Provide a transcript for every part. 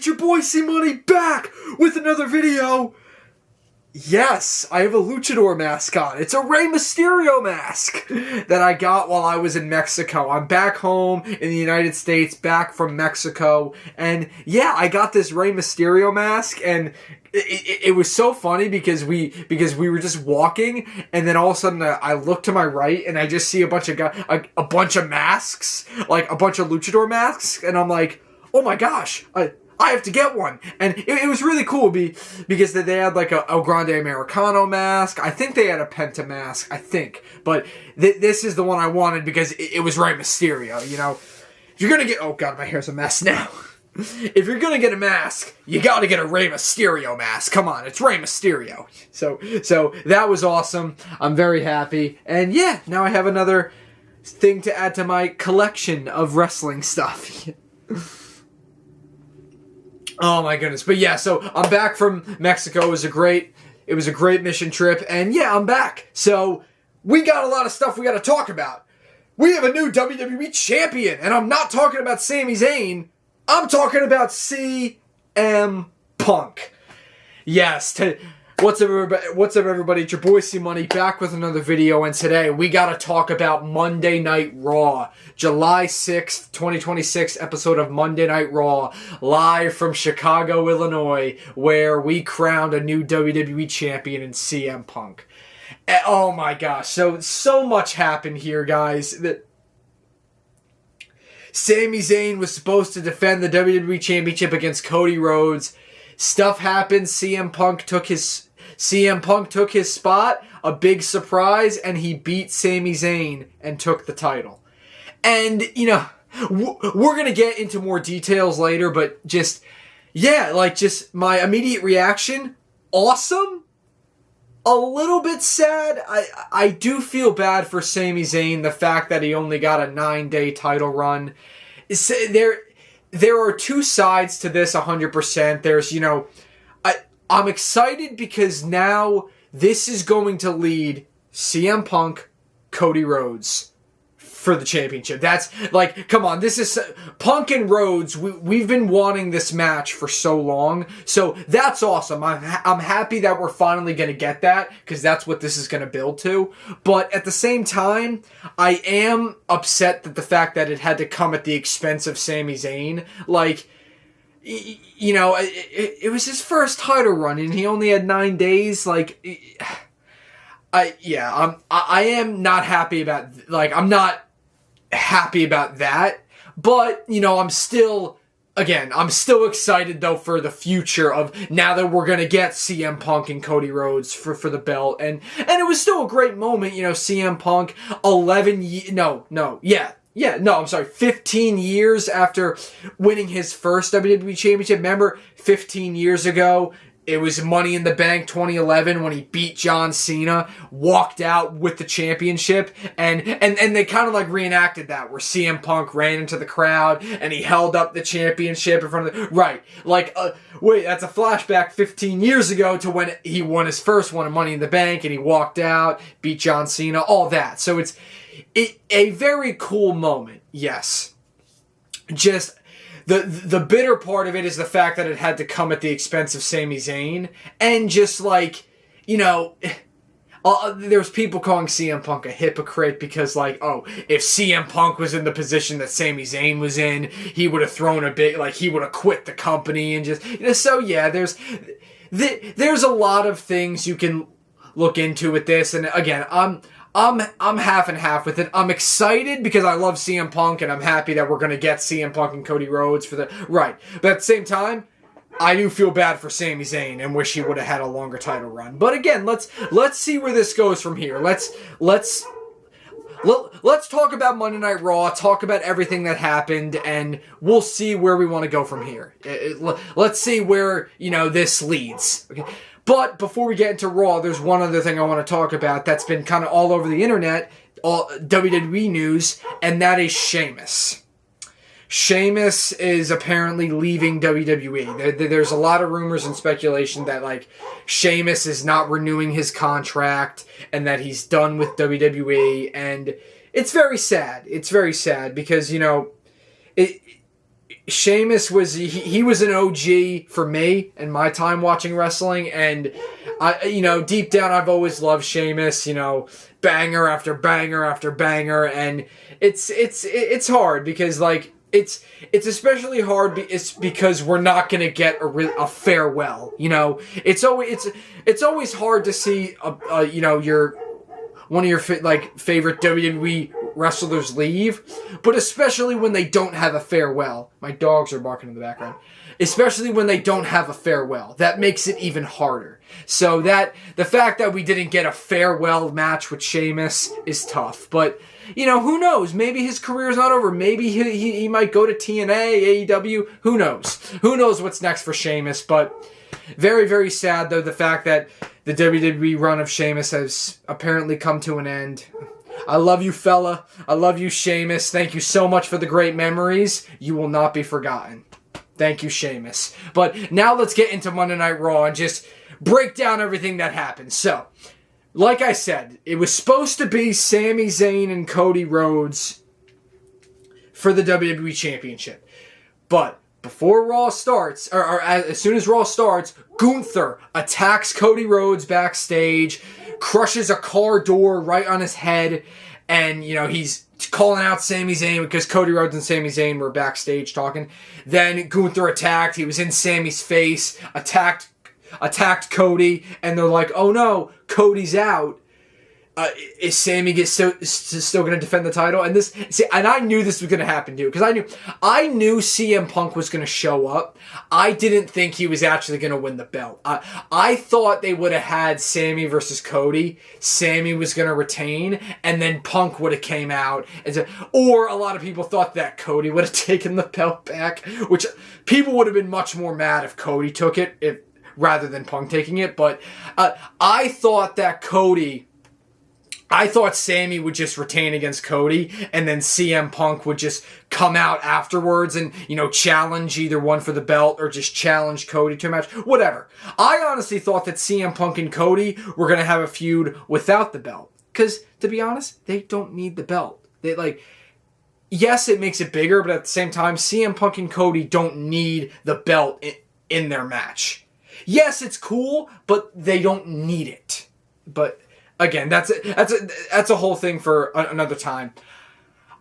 It's your boy Cmoney back with another video. Yes, I have a luchador mask on. It's a Rey Mysterio mask that I got while I was in Mexico. I'm back home in the United States, back from Mexico. And yeah, I got this Rey Mysterio mask, and it was so funny because we were just walking, and then all of a sudden I look to my right and I just see a bunch of a bunch of masks, like a bunch of luchador masks, and I'm like, oh my gosh, I have to get one. And it was really cool because they had like a El Grande Americano mask. I think they had a Penta mask, I think. But this is the one I wanted because it was Rey Mysterio, you know. If you're gonna get... Oh god, my hair's a mess now. If you're gonna get a mask, you gotta get a Rey Mysterio mask. Come on, it's Rey Mysterio. So that was awesome. I'm very happy. And yeah, now I have another thing to add to my collection of wrestling stuff. Oh my goodness. But yeah, so I'm back from Mexico. It was a great mission trip, and yeah, I'm back. So we got a lot of stuff we got to talk about. We have a new WWE champion, and I'm not talking about Sami Zayn. I'm talking about CM Punk. Yes, what's up everybody? It's your boy Cmoney back with another video, and today we got to talk about Monday Night Raw. July 6th, 2026 episode of Monday Night Raw, live from Chicago, Illinois, where we crowned a new WWE champion in CM Punk. Oh my gosh, so much happened here, guys. Sami Zayn was supposed to defend the WWE Championship against Cody Rhodes. Stuff happened. CM Punk took his spot, a big surprise, and he beat Sami Zayn and took the title. And, you know, we're going to get into more details later, but just my immediate reaction, awesome, a little bit sad. I do feel bad for Sami Zayn, the fact that he only got a 9-day title run. There are two sides to this 100%. There's, you know, I'm excited because now this is going to lead CM Punk, Cody Rhodes for the championship. That's like, come on, this is Punk and Rhodes. We've been wanting this match for so long, so that's awesome. I'm happy that we're finally going to get that, because that's what this is going to build to. But at the same time, I am upset that the fact that it had to come at the expense of Sami Zayn. Like, you know, it was his first title run, and he only had 9 days. Like, I am not happy about, like, I'm not happy about that, but, you know, I'm still excited, though, for the future of now that we're gonna get CM Punk and Cody Rhodes for the belt, and it was still a great moment, you know, CM Punk, 15 years after winning his first WWE Championship. Remember, 15 years ago, it was Money in the Bank 2011 when he beat John Cena, walked out with the championship, and they kind of like reenacted that, where CM Punk ran into the crowd and he held up the championship in front of the... Right, like, wait, that's a flashback 15 years ago to when he won his first one of Money in the Bank, and he walked out, beat John Cena, all that. So it's a very cool moment, yes. Just... The bitter part of it is the fact that it had to come at the expense of Sami Zayn, and just like, you know, there's people calling CM Punk a hypocrite because, like, oh, if CM Punk was in the position that Sami Zayn was in, he would have thrown a bit, like, he would have quit the company, and just, you know, so yeah, there's a lot of things you can look into with this, and again, I'm half and half with it. I'm excited because I love CM Punk, and I'm happy that we're going to get CM Punk and Cody Rhodes for the... Right. But at the same time, I do feel bad for Sami Zayn and wish he would have had a longer title run. But again, let's see where this goes from here. Let's talk about Monday Night Raw, talk about everything that happened, and we'll see where we want to go from here. Let's see where, you know, this leads. Okay. But before we get into Raw, there's one other thing I want to talk about that's been kind of all over the internet, all WWE news, and that is Sheamus. Sheamus is apparently leaving WWE. There's a lot of rumors and speculation that, like, Sheamus is not renewing his contract and that he's done with WWE, and it's very sad. It's very sad because, you know, Sheamus was he was an OG for me in my time watching wrestling, and deep down I've always loved Sheamus, banger after banger after banger, and it's hard because it's especially hard because we're not going to get a farewell, it's always hard to see your one of your favorite WWE wrestlers leave, but especially when they don't have a farewell. My dogs are barking in the background. Especially when they don't have a farewell. That makes it even harder. So the fact that we didn't get a farewell match with Sheamus is tough. But, who knows? Maybe his career's not over. Maybe he might go to TNA, AEW. Who knows? Who knows what's next for Sheamus? But very, very sad, though, the fact that the WWE run of Sheamus has apparently come to an end. I love you, fella. I love you, Sheamus. Thank you so much for the great memories. You will not be forgotten. Thank you, Sheamus. But now let's get into Monday Night Raw and just break down everything that happened. So, like I said, it was supposed to be Sami Zayn and Cody Rhodes for the WWE Championship. But before Raw starts, or as soon as Raw starts, Gunther attacks Cody Rhodes backstage, crushes a car door right on his head, and, he's calling out Sami Zayn because Cody Rhodes and Sami Zayn were backstage talking. Then Gunther attacked. He was in Sami's face, attacked Cody, and they're like, oh no, Cody's out. Is Sami still going to defend the title? And I knew this was going to happen too, because I knew CM Punk was going to show up. I didn't think he was actually going to win the belt. I thought they would have had Sami versus Cody. Sami was going to retain, and then Punk would have came out. Or a lot of people thought that Cody would have taken the belt back, which people would have been much more mad if Cody took it rather than Punk taking it. But I thought Sami would just retain against Cody, and then CM Punk would just come out afterwards and, challenge either one for the belt or just challenge Cody to a match. Whatever. I honestly thought that CM Punk and Cody were going to have a feud without the belt. Because, to be honest, they don't need the belt. Yes, it makes it bigger, but at the same time, CM Punk and Cody don't need the belt in their match. Yes, it's cool, but they don't need it. But again, that's a whole thing for another time.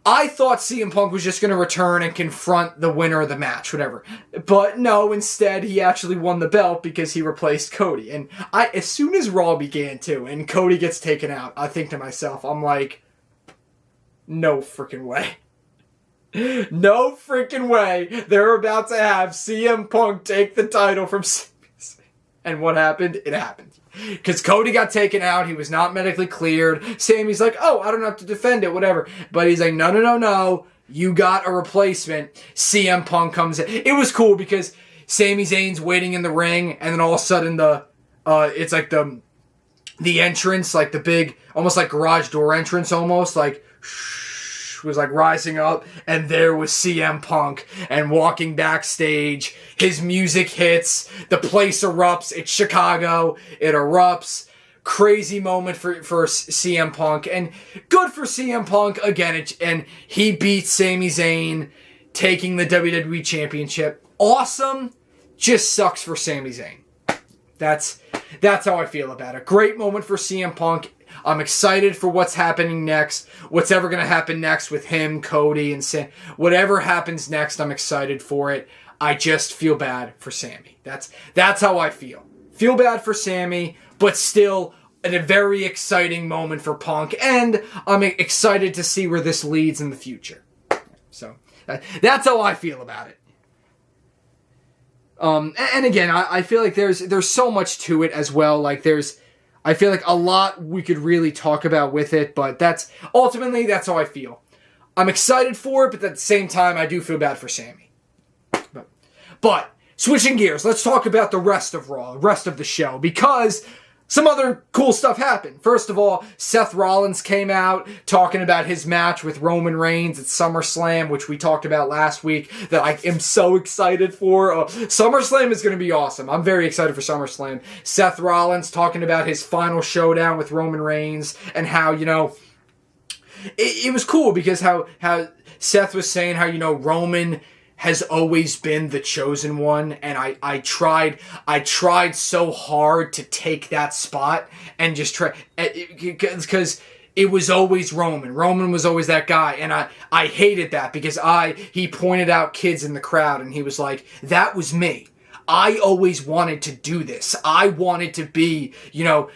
I thought CM Punk was just going to return and confront the winner of the match, whatever. But no, instead he actually won the belt because he replaced Cody. And as soon as Raw began too, and Cody gets taken out, I think to myself, I'm like, no freaking way. No freaking way they're about to have CM Punk take the title from Sami Zayn. And what happened? It happened. Because Cody got taken out. He was not medically cleared. Sami's like, oh, I don't have to defend it, whatever. But he's like, no. You got a replacement. CM Punk comes in. It was cool because Sami Zayn's waiting in the ring, and then all of a sudden it's like the entrance, like the big, almost like garage door entrance almost, like was like rising up, and there was CM Punk, and walking backstage, his music hits, the place erupts, it's Chicago, it erupts, crazy moment for CM Punk, and good for CM Punk, again, and he beats Sami Zayn, taking the WWE Championship. Awesome, just sucks for Sami Zayn. That's how I feel about it. Great moment for CM Punk. I'm excited for what's happening next. What's ever going to happen next with him, Cody, and Sam. Whatever happens next, I'm excited for it. I just feel bad for Sami. That's how I feel. Feel bad for Sami, but still a very exciting moment for Punk. And I'm excited to see where this leads in the future. So that's how I feel about it. And again, I feel like there's so much to it as well. I feel like a lot we could really talk about with it, but that's how I feel. I'm excited for it, but at the same time, I do feel bad for Sami. But switching gears, let's talk about the rest of Raw, the rest of the show, because some other cool stuff happened. First of all, Seth Rollins came out talking about his match with Roman Reigns at SummerSlam, which we talked about last week, that I am so excited for. SummerSlam is going to be awesome. I'm very excited for SummerSlam. Seth Rollins talking about his final showdown with Roman Reigns, and how, it was cool because how Seth was saying how, Roman has always been the chosen one, and I tried so hard to take that spot and just try, because it was always Roman. Roman was always that guy, and I hated that because he pointed out kids in the crowd, and he was like, that was me. I always wanted to do this. I wanted to be,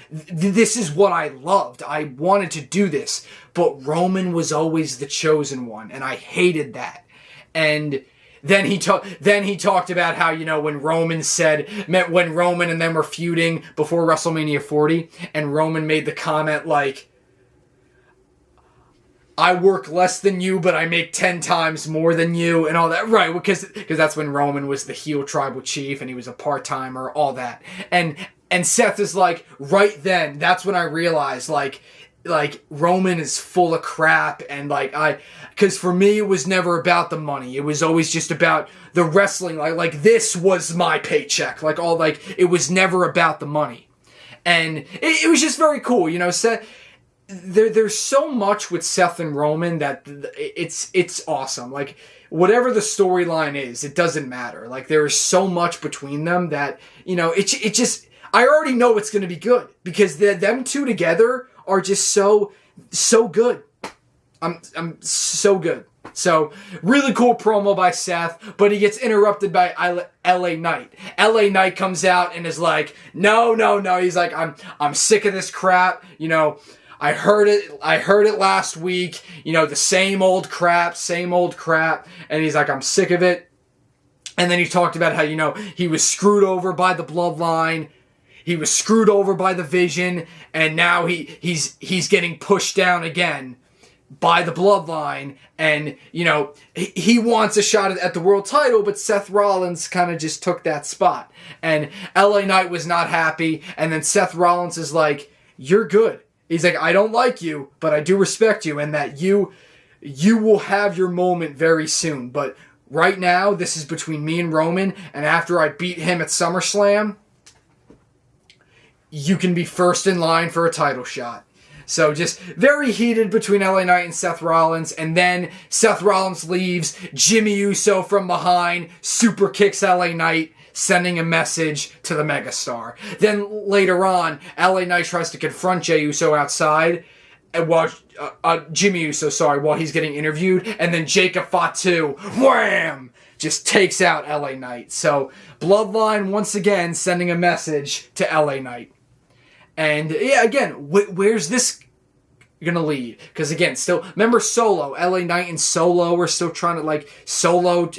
this is what I loved. I wanted to do this. But Roman was always the chosen one, and I hated that. And then he talked about how, when Roman and them were feuding before WrestleMania 40, and Roman made the comment like, I work less than you, but I make 10 times more than you, and all that. Right, because that's when Roman was the heel tribal chief, and he was a part-timer, all that. And Seth is like, right then, that's when I realized, like Roman is full of crap, and because for me, it was never about the money. It was always just about the wrestling. Like this was my paycheck. It was never about the money. And it was just very cool, Seth. There's so much with Seth and Roman that it's awesome. Like, whatever the storyline is, it doesn't matter. Like, there is so much between them that, it just, I already know it's going to be good because them two together are just so good. I'm so good. So, really cool promo by Seth, but he gets interrupted by LA Knight. LA Knight comes out and is like, no. He's like, I'm sick of this crap, I heard it last week, the same old crap, and he's like, I'm sick of it. And then he talked about how, he was screwed over by the bloodline, he was screwed over by the Vision, and now he's getting pushed down again by the bloodline, and, he wants a shot at the world title, but Seth Rollins kind of just took that spot. And LA Knight was not happy, and then Seth Rollins is like, you're good. He's like, I don't like you, but I do respect you, and that you will have your moment very soon. But right now, this is between me and Roman, and after I beat him at SummerSlam, you can be first in line for a title shot. So just very heated between LA Knight and Seth Rollins, and then Seth Rollins leaves, Jimmy Uso from behind, super kicks LA Knight, sending a message to the megastar. Then later on, LA Knight tries to confront Jey Uso outside, and while Jimmy Uso, while he's getting interviewed, and then Jacob Fatu, wham, just takes out LA Knight. So Bloodline once again sending a message to LA Knight. And yeah, again, where's this gonna lead? Because again, still remember Solo, LA Knight and Solo were still trying to Solo.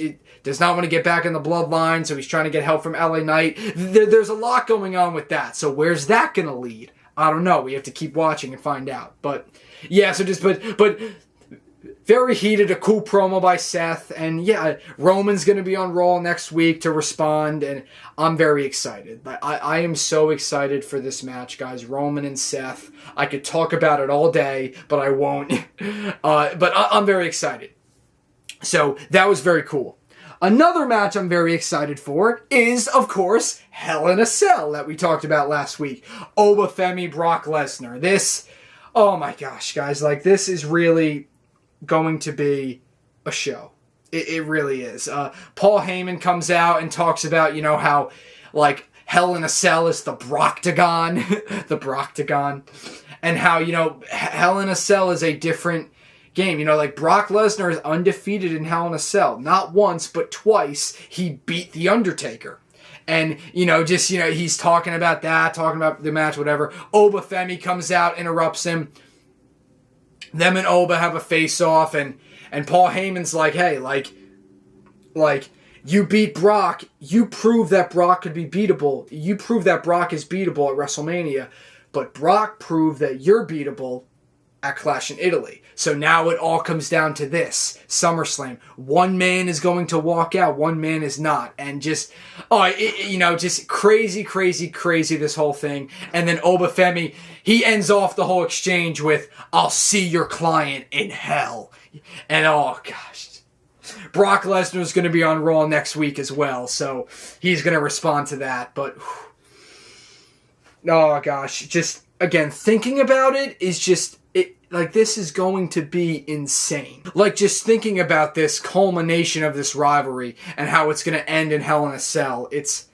Does not want to get back in the bloodline, so he's trying to get help from LA Knight. There's a lot going on with that. So where's that going to lead? I don't know. We have to keep watching and find out. But yeah, but very heated, a cool promo by Seth. And yeah, Roman's going to be on Raw next week to respond, and I'm very excited. I am so excited for this match, guys. Roman and Seth. I could talk about it all day, but I won't. But I'm very excited. So that was very cool. Another match I'm very excited for is, of course, Hell in a Cell that we talked about last week. Obafemi, Brock Lesnar. This, oh my gosh, guys, this is really going to be a show. It really is. Paul Heyman comes out and talks about, how, Hell in a Cell is the Brocktagon, and how, Hell in a Cell is a different game. Brock Lesnar is undefeated in Hell in a Cell. Not once, but twice, he beat The Undertaker. And, he's talking about that, talking about the match, whatever. Obafemi comes out, interrupts him. Them and Oba have a face-off, and Paul Heyman's like, hey, you beat Brock. You prove that Brock could be beatable. You prove that Brock is beatable at WrestleMania. But Brock proved that you're beatable at Clash in Italy. So now it all comes down to this. SummerSlam. One man is going to walk out. One man is not. And just, just crazy, this whole thing. And then Obafemi, he ends off the whole exchange with, I'll see your client in hell. And oh gosh. Brock Lesnar is going to be on Raw next week as well. So he's going to respond to that. But, oh gosh. Just, again, thinking about it is just, Like, this is going to be insane. Like, just thinking about this culmination of this rivalry and how it's going to end in Hell in a Cell, it's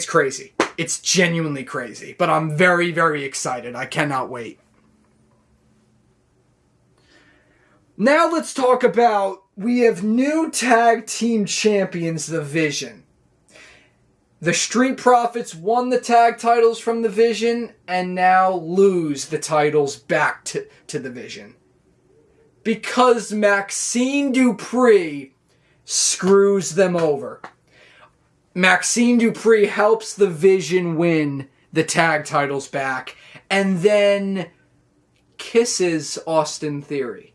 crazy. It's genuinely crazy. But I'm very, very excited. I cannot wait. Now let's talk about, we have new tag team champions, The Vision. The Street Profits won the tag titles from The Vision and now lose the titles back to The Vision. Because Maxine Dupree screws them over. Maxine Dupree helps The Vision win the tag titles back and then kisses Austin Theory.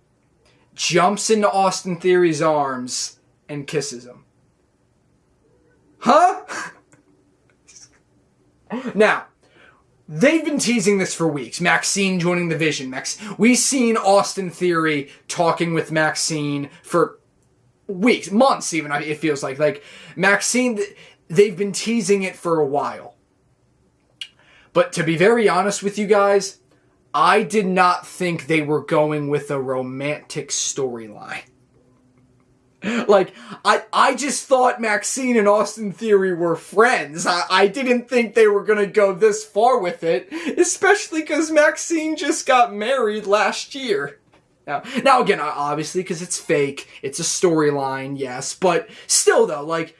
Jumps into Austin Theory's arms and kisses him. Huh? Now, they've been teasing this for weeks. Maxine joining The Vision. We've seen Austin Theory talking with Maxine for weeks, months even, it feels like. Like, Maxine, they've been teasing it for a while. But to be very honest with you guys, I did not think they were going with a romantic storyline. Like, I just thought Maxine and Austin Theory were friends. I didn't think they were going to go this far with it, especially because Maxine just got married last year. Now again, obviously, because it's fake, it's a storyline, yes, but still though, like,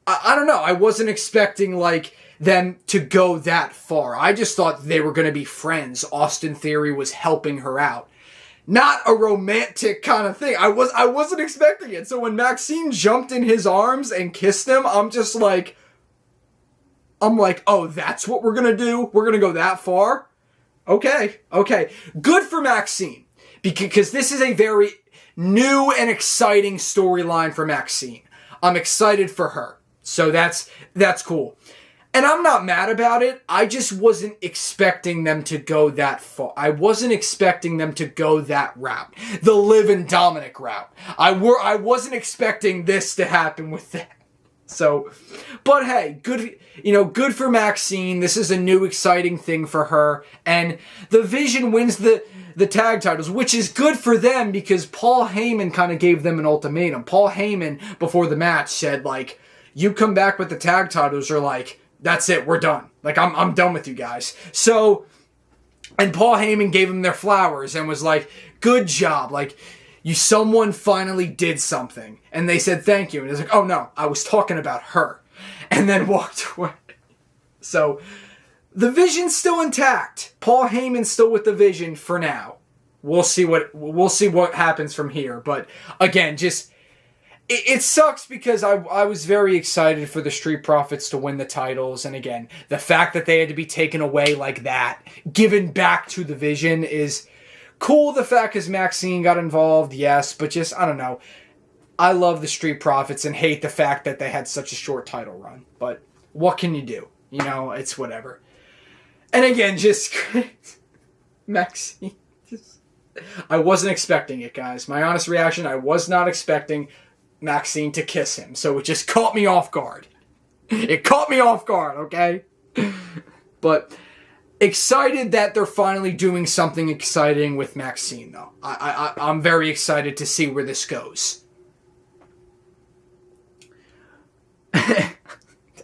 I don't know, I wasn't expecting, like, them to go that far. I just thought they were going to be friends. Austin Theory was helping her out. Not a romantic kind of thing. I wasn't expecting it. So when Maxine jumped in his arms and kissed him, I'm like, oh, that's what we're going to do? We're going to go that far? Okay. Good for Maxine. Because this is a very new and exciting storyline for Maxine. I'm excited for her. So that's cool. And I'm not mad about it. I just wasn't expecting them to go that far. I wasn't expecting them to go that route. The Liv and Dominic route. I wasn't expecting this to happen with that. So, but hey, good for Maxine. This is a new exciting thing for her. And The Vision wins the tag titles, which is good for them because Paul Heyman kind of gave them an ultimatum. Paul Heyman, before the match, said, like, you come back with the tag titles, or like, that's it, we're done. Like, I'm done with you guys. So, and Paul Heyman gave them their flowers and was like, good job. Like, someone finally did something. And they said thank you. And he's like, oh no, I was talking about her. And then walked away. So, The Vision's still intact. Paul Heyman's still with The Vision for now. We'll see what happens from here. But again, just it sucks because I was very excited for the Street Profits to win the titles. And again, the fact that they had to be taken away like that, given back to The Vision, is cool. The fact is Maxine got involved, yes, but just, I don't know. I love the Street Profits and hate the fact that they had such a short title run. But what can you do? You know, it's whatever. And again, just Maxine. I wasn't expecting it, guys. My honest reaction, I was not expecting Maxine to kiss him, so it just caught me off guard. It caught me off guard, okay? But excited that they're finally doing something exciting with Maxine, though. I'm very excited to see where this goes.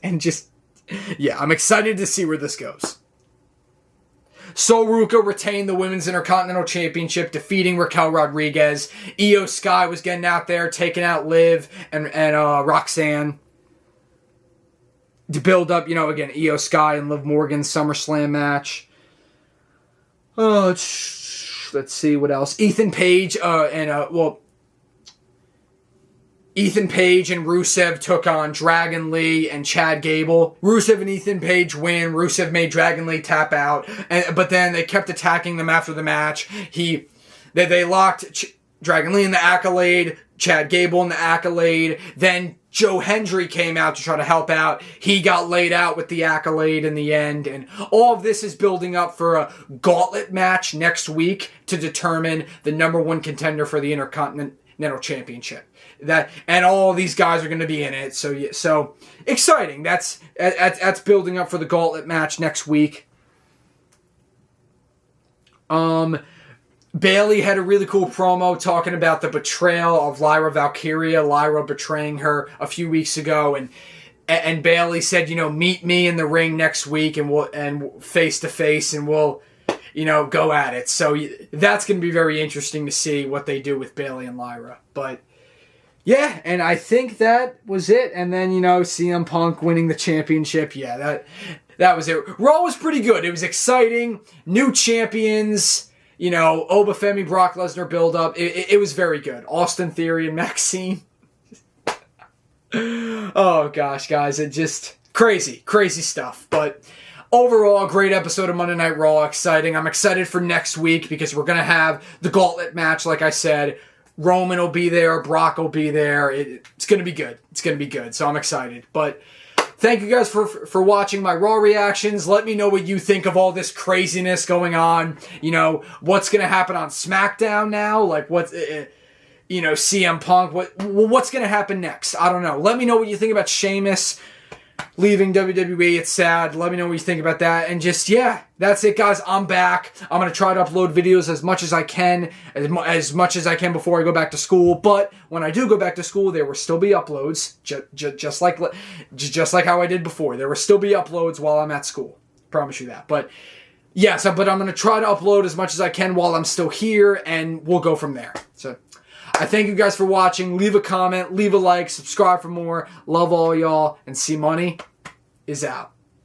And just, yeah, I'm excited to see where this goes. Sol Ruca retained the Women's Intercontinental Championship, defeating Raquel Rodriguez. Io Sky was getting out there, taking out Liv and Roxanne. To build up, again, Io Sky and Liv Morgan's SummerSlam match. Let's see what else. Ethan Page Ethan Page and Rusev took on Dragon Lee and Chad Gable. Rusev and Ethan Page win. Rusev made Dragon Lee tap out, but then they kept attacking them after the match. They locked Dragon Lee in the Accolade, Chad Gable in the Accolade. Then Joe Hendry came out to try to help out. He got laid out with the Accolade in the end, and all of this is building up for a gauntlet match next week to determine the number one contender for the Intercontinental Championship. And all these guys are going to be in it. So exciting. That's building up for the gauntlet match next week. Bayley had a really cool promo talking about the betrayal of Lyra Valkyria, Lyra betraying her a few weeks ago, and Bayley said, meet me in the ring next week and face to face, and we'll, go at it. So that's going to be very interesting to see what they do with Bayley and Lyra. But yeah, and I think that was it. And then, CM Punk winning the championship. Yeah, that was it. Raw was pretty good. It was exciting. New champions. Obafemi, Brock Lesnar build-up. It was very good. Austin Theory and Maxine. Oh, gosh, guys. It just... Crazy stuff. But overall, great episode of Monday Night Raw. Exciting. I'm excited for next week because we're going to have the gauntlet match, like I said. Roman will be there. Brock will be there. It's going to be good. It's going to be good. So I'm excited. But... thank you guys for watching my Raw reactions. Let me know what you think of all this craziness going on. What's going to happen on SmackDown now? Like, CM Punk. What's going to happen next? I don't know. Let me know what you think about Sheamus leaving WWE. It's sad. Let me know what you think about that. And just, yeah, that's it, guys. I'm back. I'm going to try to upload videos as much as I can, as much as I can before I go back to school. But when I do go back to school, there will still be uploads, just like how I did before. There will still be uploads while I'm at school. Promise you that. But yeah, but I'm going to try to upload as much as I can while I'm still here, and we'll go from there. So I thank you guys for watching. Leave a comment, leave a like, subscribe for more. Love all y'all, and Cmoney is out.